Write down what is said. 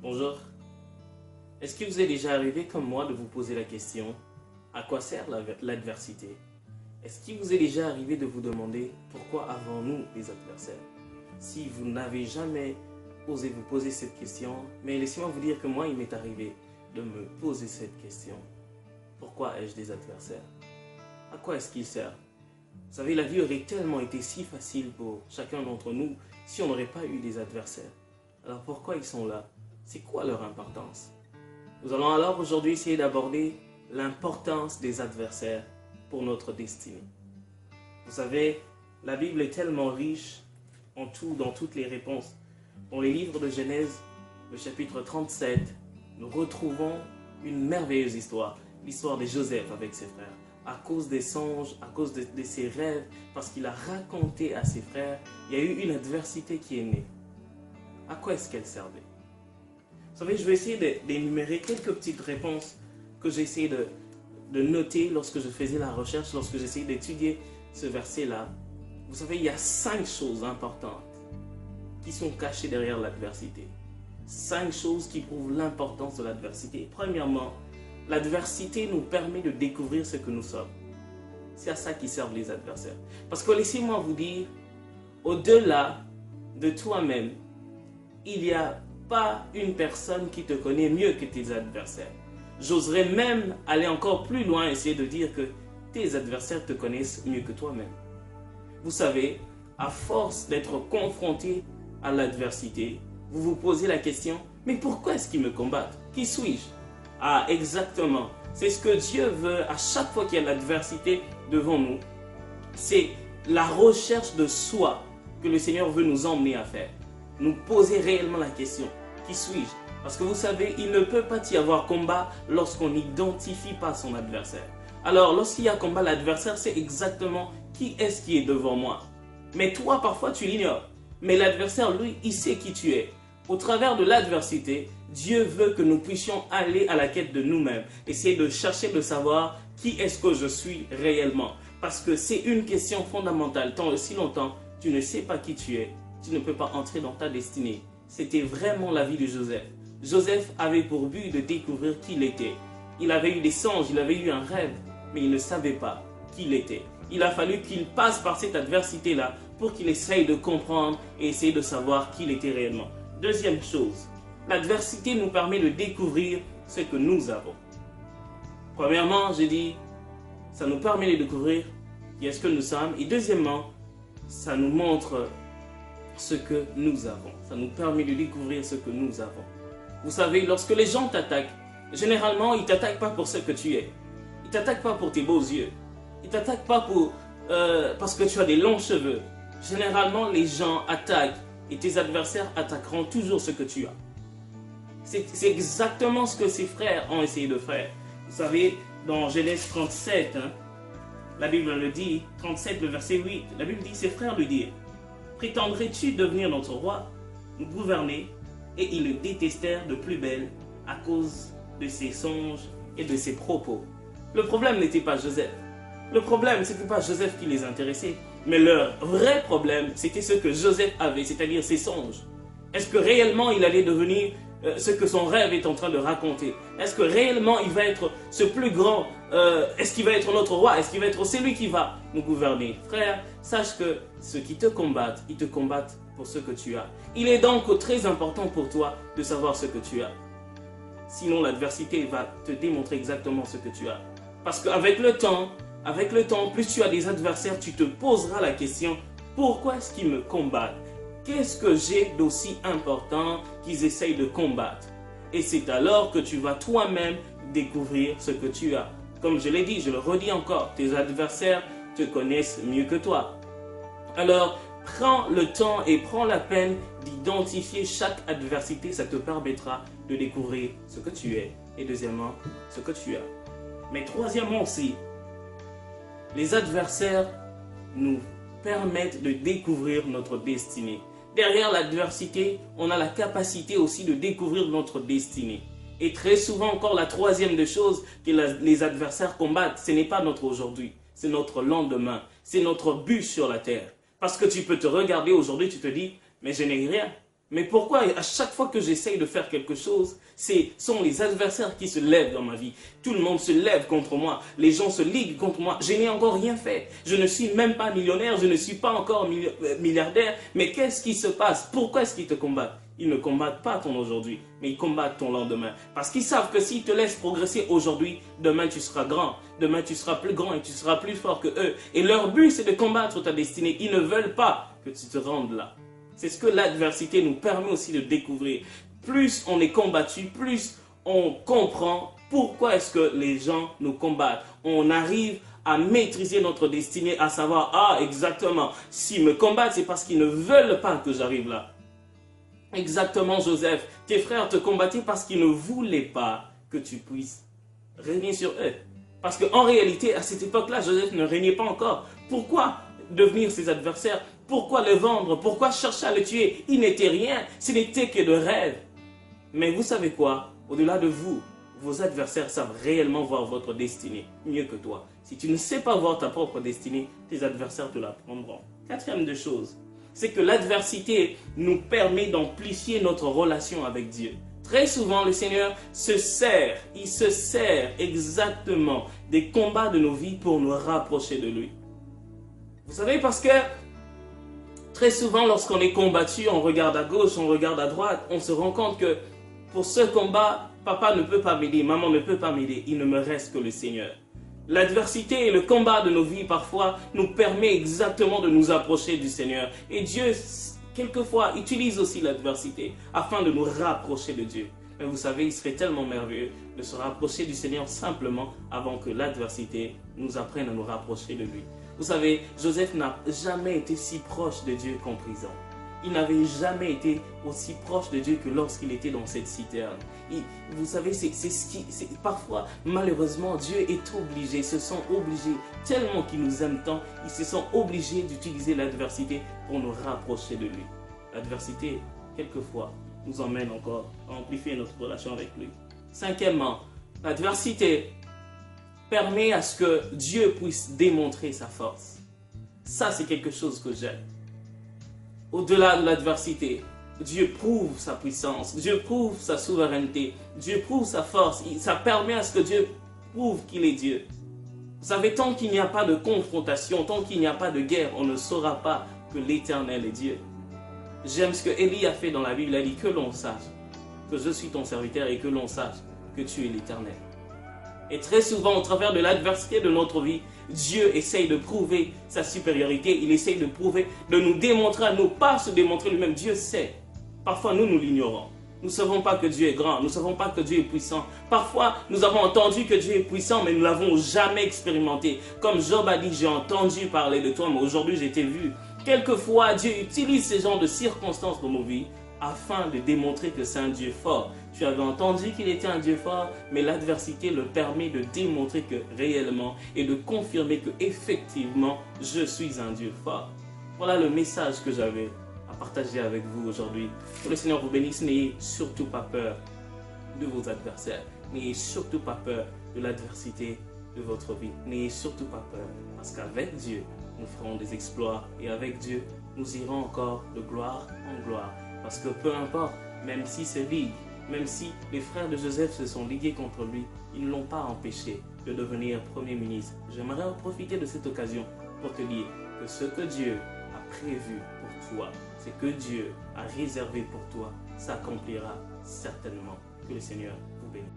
Bonjour. Est-ce qu'il vous est déjà arrivé comme moi de vous poser la question « À quoi sert l'adversité » Est-ce qu'il vous est déjà arrivé de vous demander pourquoi avons-nous des adversaires? Si vous n'avez jamais osé vous poser cette question, mais laissez-moi vous dire que moi il m'est arrivé de me poser cette question. Pourquoi ai-je des adversaires? À quoi est-ce qu'ils servent? Vous savez, la vie aurait tellement été si facile pour chacun d'entre nous si on n'aurait pas eu des adversaires. Alors pourquoi ils sont là? C'est quoi leur importance? Nous allons alors aujourd'hui essayer d'aborder l'importance des adversaires pour notre destinée. Vous savez, la Bible est tellement riche en tout, dans toutes les réponses. Dans les livres de Genèse, le chapitre 37, nous retrouvons une merveilleuse histoire, l'histoire de Joseph avec ses frères. À cause des songes, à cause de ses rêves, parce qu'il a raconté à ses frères, il y a eu une adversité qui est née. À quoi est-ce qu'elle servait? Vous savez, je vais essayer d'énumérer quelques petites réponses que j'ai essayé de noter lorsque je faisais la recherche, lorsque j'essayais d'étudier ce verset-là. Vous savez, il y a 5 choses importantes qui sont cachées derrière l'adversité. 5 choses qui prouvent l'importance de l'adversité. Premièrement, l'adversité nous permet de découvrir ce que nous sommes. C'est à ça qui servent les adversaires. Parce que laissez-moi vous dire, au-delà de toi-même, il n'y a pas une personne qui te connaît mieux que tes adversaires. J'oserais même aller encore plus loin, essayer de dire que tes adversaires te connaissent mieux que toi-même. Vous savez, à force d'être confronté à l'adversité, vous vous posez la question, mais pourquoi est-ce qu'ils me combattent? Qui suis-je? Ah, exactement. C'est ce que Dieu veut à chaque fois qu'il y a l'adversité devant nous. C'est la recherche de soi que le Seigneur veut nous emmener à faire. Nous poser réellement la question, qui suis-je? Parce que vous savez, il ne peut pas y avoir combat lorsqu'on n'identifie pas son adversaire. Alors, lorsqu'il y a combat, l'adversaire sait exactement qui est-ce qui est devant moi. Mais toi, parfois, tu l'ignores. Mais l'adversaire, lui, il sait qui tu es. Au travers de l'adversité, Dieu veut que nous puissions aller à la quête de nous-mêmes. Essayer de chercher de savoir qui est-ce que je suis réellement. Parce que c'est une question fondamentale. Tant aussi longtemps, tu ne sais pas qui tu es, tu ne peux pas entrer dans ta destinée. C'était vraiment la vie de Joseph. Joseph avait pour but de découvrir qui il était. Il avait eu des songes, il avait eu un rêve, mais il ne savait pas qui il était. Il a fallu qu'il passe par cette adversité-là pour qu'il essaye de comprendre et essayer de savoir qui il était réellement. Deuxième chose, l'adversité nous permet de découvrir ce que nous avons. Premièrement, j'ai dit, ça nous permet de découvrir qui est-ce que nous sommes. Et deuxièmement, ça nous montre ce que nous avons. Ça nous permet de découvrir ce que nous avons. Vous savez, lorsque les gens t'attaquent, généralement, ils ne t'attaquent pas pour ce que tu es. Ils ne t'attaquent pas pour tes beaux yeux. Ils ne t'attaquent pas parce que tu as des longs cheveux. Généralement, les gens attaquent et tes adversaires attaqueront toujours ce que tu as. C'est exactement ce que ses frères ont essayé de faire. Vous savez, dans Genèse 37, la Bible le dit, 37, le verset 8, la Bible dit, ses frères lui dirent, « Prétendrais-tu devenir notre roi, nous gouverner ?» Et ils le détestèrent de plus belle à cause de ses songes et de ses propos. Le problème n'était pas Joseph. Le problème, ce n'était pas Joseph qui les intéressait. Mais leur vrai problème, c'était ce que Joseph avait, c'est-à-dire ses songes. Est-ce que réellement il allait devenir ce que son rêve est en train de raconter? Est-ce que réellement il va être ce plus grand? Est-ce qu'il va être notre roi? Est-ce qu'il va être celui qui va nous gouverner? Frère, sache que ceux qui te combattent, ils te combattent pour ce que tu as. Il est donc très important pour toi de savoir ce que tu as. Sinon, l'adversité va te démontrer exactement ce que tu as. Parce qu'avec le temps, plus tu as des adversaires, tu te poseras la question, pourquoi est-ce qu'ils me combattent? Qu'est-ce que j'ai d'aussi important qu'ils essayent de combattre? Et c'est alors que tu vas toi-même découvrir ce que tu as. Comme je l'ai dit, je le redis encore, tes adversaires te connaissent mieux que toi. Alors, prends le temps et prends la peine d'identifier chaque adversité, ça te permettra de découvrir ce que tu es. Et deuxièmement, ce que tu as. Mais troisièmement aussi, les adversaires nous permettent de découvrir notre destinée. Derrière l'adversité, on a la capacité aussi de découvrir notre destinée. Et très souvent encore, la troisième des choses que les adversaires combattent, ce n'est pas notre aujourd'hui, c'est notre lendemain, c'est notre but sur la terre. Parce que tu peux te regarder aujourd'hui, tu te dis, mais je n'ai rien. Mais pourquoi à chaque fois que j'essaye de faire quelque chose, ce sont les adversaires qui se lèvent dans ma vie. Tout le monde se lève contre moi. Les gens se liguent contre moi. Je n'ai encore rien fait. Je ne suis même pas millionnaire. Je ne suis pas encore milliardaire. Mais qu'est-ce qui se passe? Pourquoi est-ce qu'ils te combattent? Ils ne combattent pas ton aujourd'hui, mais ils combattent ton lendemain. Parce qu'ils savent que s'ils te laissent progresser aujourd'hui, demain tu seras grand. Demain tu seras plus grand et tu seras plus fort que eux. Et leur but c'est de combattre ta destinée. Ils ne veulent pas que tu te rendes là. C'est ce que l'adversité nous permet aussi de découvrir. Plus on est combattu, plus on comprend pourquoi est-ce que les gens nous combattent. On arrive à maîtriser notre destinée, à savoir, ah exactement, s'ils me combattent, c'est parce qu'ils ne veulent pas que j'arrive là. Exactement, Joseph, tes frères te combattaient parce qu'ils ne voulaient pas que tu puisses régner sur eux. Parce qu'en réalité, à cette époque-là, Joseph ne régnait pas encore. Pourquoi devenir ses adversaires? Pourquoi le vendre? Pourquoi chercher à le tuer? Il n'était rien, ce n'était que de rêve. Mais vous savez quoi? Au-delà de vous, vos adversaires savent réellement voir votre destinée mieux que toi. Si tu ne sais pas voir ta propre destinée, tes adversaires te la prendront. Quatrième de choses, c'est que l'adversité nous permet d'amplifier notre relation avec Dieu. Très souvent, le Seigneur se sert exactement des combats de nos vies pour nous rapprocher de lui. Vous savez, parce que très souvent, lorsqu'on est combattu, on regarde à gauche, on regarde à droite, on se rend compte que pour ce combat, papa ne peut pas m'aider, maman ne peut pas m'aider, il ne me reste que le Seigneur. L'adversité et le combat de nos vies, parfois, nous permet exactement de nous approcher du Seigneur. Et Dieu, quelquefois, utilise aussi l'adversité afin de nous rapprocher de Dieu. Mais vous savez, il serait tellement merveilleux de se rapprocher du Seigneur simplement avant que l'adversité nous apprenne à nous rapprocher de lui. Vous savez, Joseph n'a jamais été si proche de Dieu qu'en prison. Il n'avait jamais été aussi proche de Dieu que lorsqu'il était dans cette citerne. Vous savez, parfois, malheureusement, Dieu est obligé, se sent obligé, tellement qu'il nous aime tant, il se sent obligé d'utiliser l'adversité pour nous rapprocher de lui. L'adversité, quelquefois, nous emmène encore à amplifier notre relation avec lui. Cinquièmement, l'adversité permet à ce que Dieu puisse démontrer sa force. Ça, c'est quelque chose que j'aime. Au-delà de l'adversité, Dieu prouve sa puissance, Dieu prouve sa souveraineté, Dieu prouve sa force. Ça permet à ce que Dieu prouve qu'il est Dieu. Vous savez, tant qu'il n'y a pas de confrontation, tant qu'il n'y a pas de guerre, on ne saura pas que l'Éternel est Dieu. J'aime ce que Élie a fait dans la Bible. Il a dit que l'on sache que je suis ton serviteur et que l'on sache que tu es l'Éternel. Et très souvent, au travers de l'adversité de notre vie, Dieu essaye de prouver sa supériorité. Il essaye de prouver, de nous démontrer à nous, pas se démontrer lui-même. Dieu sait. Parfois, nous l'ignorons. Nous ne savons pas que Dieu est grand. Nous ne savons pas que Dieu est puissant. Parfois, nous avons entendu que Dieu est puissant, mais nous ne l'avons jamais expérimenté. Comme Job a dit, j'ai entendu parler de toi, mais aujourd'hui, j'ai été vu. Quelquefois, Dieu utilise ces genres de circonstances dans nos vies afin de démontrer que c'est un Dieu fort. Tu avais entendu qu'il était un Dieu fort, mais l'adversité le permet de démontrer que réellement et de confirmer que effectivement, je suis un Dieu fort. Voilà le message que j'avais à partager avec vous aujourd'hui. Que le Seigneur vous bénisse. N'ayez surtout pas peur de vos adversaires. N'ayez surtout pas peur de l'adversité de votre vie. N'ayez surtout pas peur, parce qu'avec Dieu, nous ferons des exploits et avec Dieu, nous irons encore de gloire en gloire. Parce que peu importe, même si c'est ligue, même si les frères de Joseph se sont ligués contre lui, ils ne l'ont pas empêché de devenir Premier ministre. J'aimerais profiter de cette occasion pour te dire que ce que Dieu a prévu pour toi, ce que Dieu a réservé pour toi, s'accomplira certainement. Que le Seigneur vous bénisse.